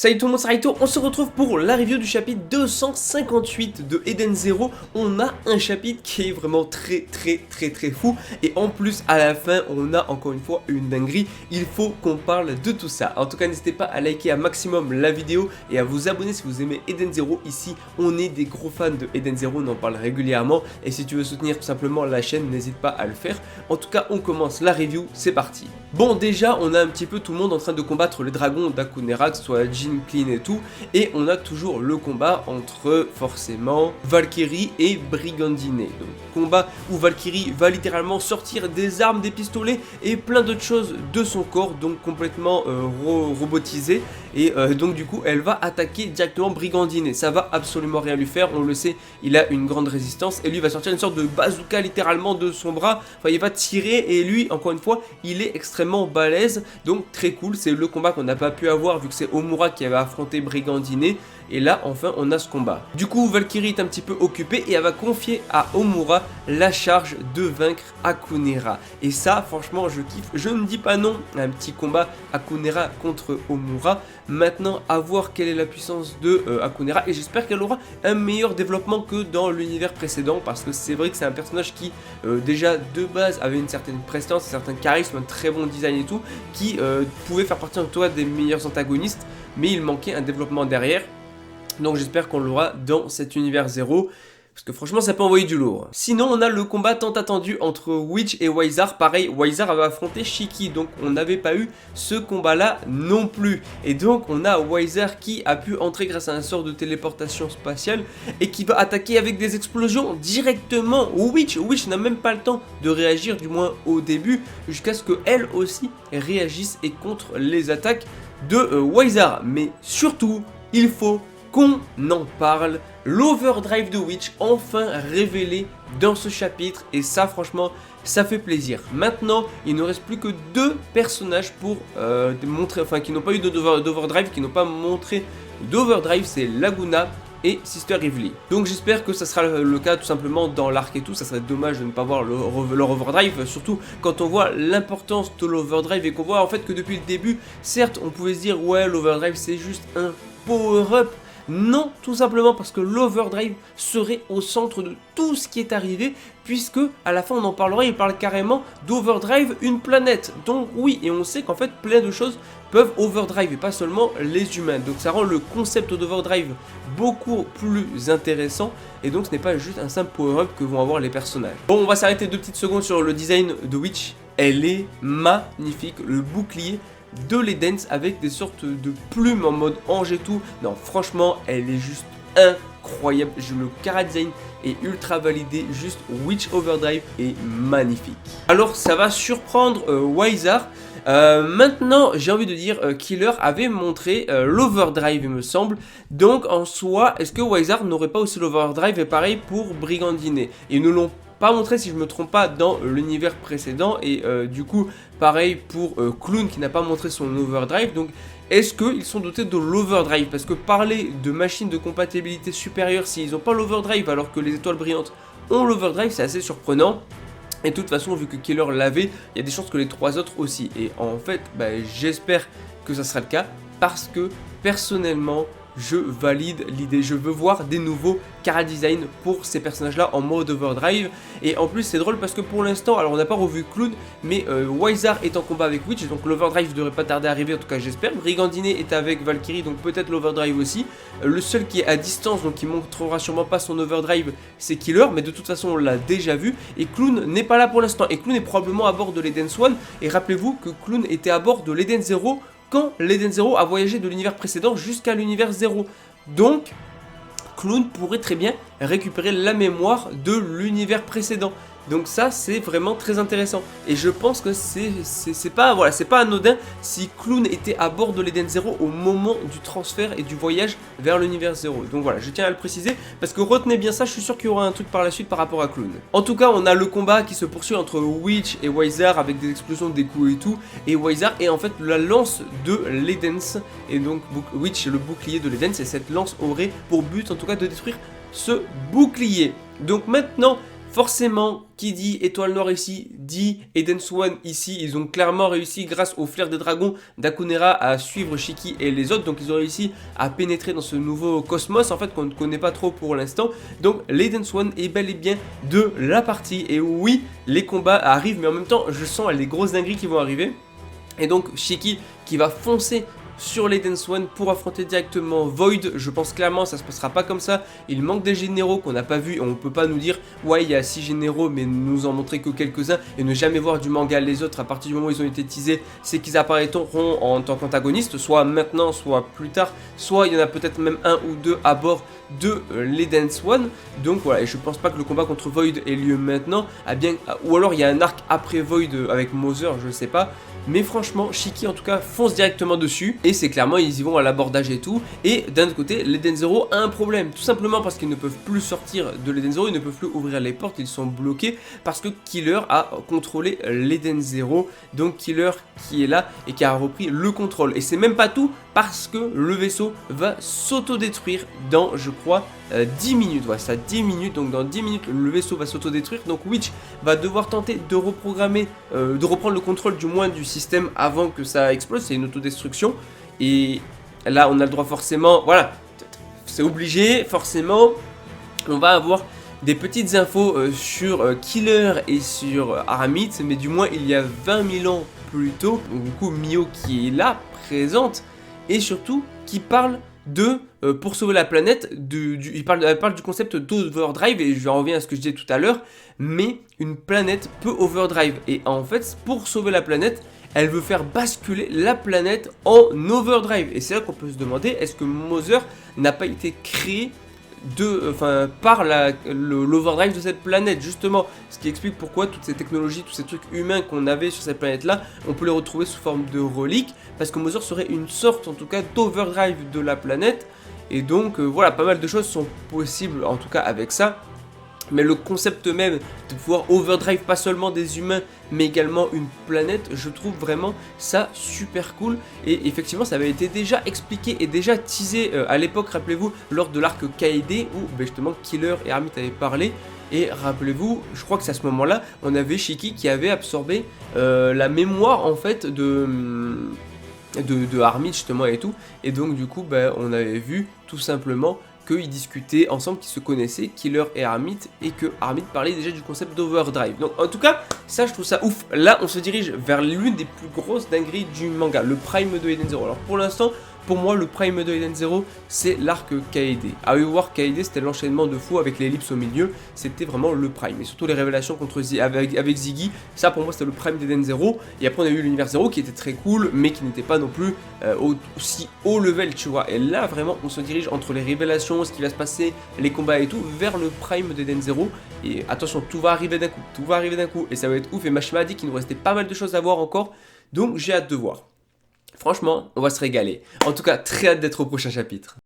Salut tout le monde, c'est Raito, on se retrouve pour la review du chapitre 258 de Eden Zero. On a un chapitre qui est vraiment très fou. Et en plus à la fin on a encore une fois une dinguerie. Il faut qu'on parle de tout ça. En tout cas n'hésitez pas à liker un maximum la vidéo et à vous abonner si vous aimez Eden Zero. Ici on est des gros fans de Eden Zero, on en parle régulièrement. Et si tu veux soutenir tout simplement la chaîne, n'hésite pas à le faire. En tout cas on commence la review, c'est parti. Bon, déjà on a un petit peu tout le monde en train de combattre les dragons d'Akunera, que ce soit Jin, Clean et tout, et on a toujours le combat entre forcément Valkyrie et Brigandine. Donc combat où Valkyrie va littéralement sortir des armes, des pistolets et plein d'autres choses de son corps, donc complètement robotisé, et donc du coup elle va attaquer directement Brigandine. Ça va absolument rien lui faire, on le sait, il a une grande résistance et lui va sortir une sorte de bazooka littéralement de son bras. Enfin il va tirer et lui encore une fois il est extrêmement balèze, donc très cool. C'est le combat qu'on n'a pas pu avoir vu que c'est Homura qui avait affronté Brigandine, et là enfin on a ce combat. Du coup Valkyrie est un petit peu occupée et elle va confier à Homura la charge de vaincre Akunera, et ça franchement je kiffe, je ne dis pas non à un petit combat Akunera contre Homura. Maintenant à voir quelle est la puissance de Akunera, et j'espère qu'elle aura un meilleur développement que dans l'univers précédent, parce que c'est vrai que c'est un personnage qui déjà de base avait une certaine prestance, un certain charisme, un très bon design et tout, qui pouvait faire partie en toi des meilleurs antagonistes, mais il manquait un développement derrière. Donc j'espère qu'on l'aura dans cet univers Zero, parce que franchement ça peut envoyer du lourd. Sinon on a le combat tant attendu entre Witch et Wyzar. Pareil, Wyzar avait affronté Shiki, donc on n'avait pas eu ce combat là non plus. Et donc on a Wyzar qui a pu entrer grâce à un sort de téléportation spatiale et qui va attaquer avec des explosions directement Witch. Witch n'a même pas le temps de réagir, du moins au début, jusqu'à ce qu'elle aussi réagisse et contre les attaques de Wyzar. Mais surtout il faut qu'on en parle, l'overdrive de Witch enfin révélé dans ce chapitre, et ça franchement ça fait plaisir. Maintenant il ne reste plus que deux personnages pour montrer, enfin qui n'ont pas eu d'overdrive, qui n'ont pas montré d'overdrive, c'est Laguna et Sister Evely. Donc j'espère que ça sera le cas tout simplement dans l'arc et tout. Ça serait dommage de ne pas voir leur overdrive, surtout quand on voit l'importance de l'overdrive et qu'on voit en fait que depuis le début, certes on pouvait se dire ouais l'overdrive c'est juste un power-up. Non, tout simplement parce que l'overdrive serait au centre de tout ce qui est arrivé, puisque à la fin on en parlera, il parle carrément d'overdrive une planète. Donc oui, et on sait qu'en fait plein de choses peuvent overdrive et pas seulement les humains. Donc ça rend le concept d'overdrive beaucoup plus intéressant, et donc ce n'est pas juste un simple power-up que vont avoir les personnages. Bon, on va s'arrêter 2 petites secondes sur le design de Witch. Elle est magnifique, le bouclier de l'Edens avec des sortes de plumes en mode ange et tout. Non franchement elle est juste incroyable, le chara design est ultra validé, juste Witch Overdrive est magnifique. Alors ça va surprendre Wyzar. Maintenant j'ai envie de dire Killer avait montré l'overdrive il me semble, donc en soi est-ce que Wyzar n'aurait pas aussi l'overdrive? Et pareil pour Brigandine, ils nous l'ont pas montré si je me trompe pas dans l'univers précédent, et du coup pareil pour Clown qui n'a pas montré son overdrive. Donc est-ce qu'ils sont dotés de l'overdrive? Parce que parler de machines de compatibilité supérieure s'ils n'ont pas l'overdrive alors que les étoiles brillantes ont l'overdrive, c'est assez surprenant. Et de toute façon vu que Killer l'avait, il y a des chances que les 3 autres aussi, et en fait j'espère que ça sera le cas, parce que personnellement je valide l'idée, je veux voir des nouveaux chara design pour ces personnages là en mode overdrive. Et en plus c'est drôle parce que pour l'instant, alors on n'a pas revu Clown, mais Wyzar est en combat avec Witch, donc l'overdrive devrait pas tarder à arriver, en tout cas j'espère. Brigandine est avec Valkyrie, donc peut-être l'overdrive aussi. Le seul qui est à distance, donc qui montrera sûrement pas son overdrive, c'est Killer, mais de toute façon on l'a déjà vu. Et Clown n'est pas là pour l'instant, et Clown est probablement à bord de l'Eden Swan. Et rappelez-vous que Clown était à bord de l'Eden Zero quand l'Eden Zero a voyagé de l'univers précédent jusqu'à l'univers Zero. Donc Clown pourrait très bien récupérer la mémoire de l'univers précédent. Donc ça c'est vraiment très intéressant, et je pense que c'est pas, voilà, c'est pas anodin si Clown était à bord de l'Eden Zero au moment du transfert et du voyage vers l'univers Zero. Donc voilà, je tiens à le préciser parce que retenez bien ça, je suis sûr qu'il y aura un truc par la suite par rapport à Clown. En tout cas on a le combat qui se poursuit entre Witch et Wyzar avec des explosions, des coups et tout, et Wyzar est en fait la lance de l'Edens, et donc Witch est le bouclier de l'Edens, et cette lance aurait pour but en tout cas de détruire ce bouclier. Donc maintenant Forcément, qui dit étoile noire ici, dit Eden Swan ici. Ils ont clairement réussi, grâce au flair des dragons d'Akunera, à suivre Shiki et les autres. Donc ils ont réussi à pénétrer dans ce nouveau cosmos, en fait, qu'on ne connaît pas trop pour l'instant. Donc l'Eden Swan est bel et bien de la partie. Et oui, les combats arrivent, mais en même temps, je sens les grosses dingueries qui vont arriver. Et donc Shiki qui va foncer sur l'Eden Swan pour affronter directement Void. Je pense clairement ça se passera pas comme ça. Il manque des généraux qu'on n'a pas vu et on peut pas nous dire ouais il y a 6 généraux mais nous en montrer que quelques-uns et ne jamais voir du manga les autres. À partir du moment où ils ont été teasés, c'est qu'ils apparaîtront en tant qu'antagonistes, soit maintenant, soit plus tard, soit il y en a peut-être même un ou deux à bord de l'Eden Swan. Donc voilà, et je pense pas que le combat contre Void ait lieu maintenant, ou alors il y a un arc après Void avec Mother, je sais pas. Mais franchement, Shiki en tout cas fonce directement dessus. Et c'est clairement, ils y vont à l'abordage et tout. Et d'un autre côté, l'Eden Zero a un problème. Tout simplement parce qu'ils ne peuvent plus sortir de l'Eden Zero. Ils ne peuvent plus ouvrir les portes. Ils sont bloqués parce que Killer a contrôlé l'Eden Zero. Donc Killer qui est là et qui a repris le contrôle. Et c'est même pas tout parce que le vaisseau va s'autodétruire dans, je crois, 10 minutes. Ouais, ça 10 minutes. Donc dans 10 minutes, le vaisseau va s'autodétruire. Donc Witch va devoir tenter de reprogrammer, de reprendre le contrôle du moins du système avant que ça explose. C'est une autodestruction. Et là, on a le droit forcément. Voilà, c'est obligé. Forcément, on va avoir des petites infos sur Killer et sur Aramith. Mais du moins, il y a 20 000 ans plus tôt. Donc, du coup, Mio qui est là, présente. Et surtout, qui parle de pour sauver la planète, il parle du concept d'overdrive, et je reviens à ce que je disais tout à l'heure, mais une planète peut overdrive, et en fait, pour sauver la planète, elle veut faire basculer la planète en overdrive, et c'est là qu'on peut se demander, est-ce que Mother n'a pas été créé par l'overdrive de cette planète, justement, ce qui explique pourquoi toutes ces technologies, tous ces trucs humains qu'on avait sur cette planète là, on peut les retrouver sous forme de reliques, parce que Mother serait une sorte en tout cas d'overdrive de la planète, et donc voilà, pas mal de choses sont possibles en tout cas avec ça. Mais le concept même de pouvoir overdrive pas seulement des humains mais également une planète, je trouve vraiment ça super cool. Et effectivement ça avait été déjà expliqué et déjà teasé à l'époque, rappelez-vous, lors de l'arc Kaede où justement Killer et Aramith avaient parlé. Et rappelez-vous, je crois que c'est à ce moment-là, on avait Shiki qui avait absorbé la mémoire en fait de Aramith justement et tout. Et donc du coup on avait vu tout simplement qu'ils discutaient ensemble, qu'ils se connaissaient, Killer et Aramith, et que Aramith parlait déjà du concept d'overdrive. Donc en tout cas, ça je trouve ça ouf. Là on se dirige vers l'une des plus grosses dingueries du manga, le Prime de Eden Zero. Alors pour l'instant, pour moi le Prime de Eden Zero, c'est l'arc Kaede. À voir Kaede, c'était l'enchaînement de fou avec l'ellipse au milieu, c'était vraiment le Prime. Et surtout les révélations contre avec Ziggy, ça pour moi c'était le Prime d'Eden Zero. Et après on a eu l'univers Zero qui était très cool, mais qui n'était pas non plus aussi haut level, tu vois. Et là vraiment on se dirige entre les révélations, ce qui va se passer, les combats et tout, vers le Prime d'Eden Zero. Et attention, tout va arriver d'un coup, tout va arriver d'un coup, et ça va être ouf. Et Mashima a dit qu'il nous restait pas mal de choses à voir encore, donc j'ai hâte de voir. Franchement, on va se régaler. En tout cas, très hâte d'être au prochain chapitre.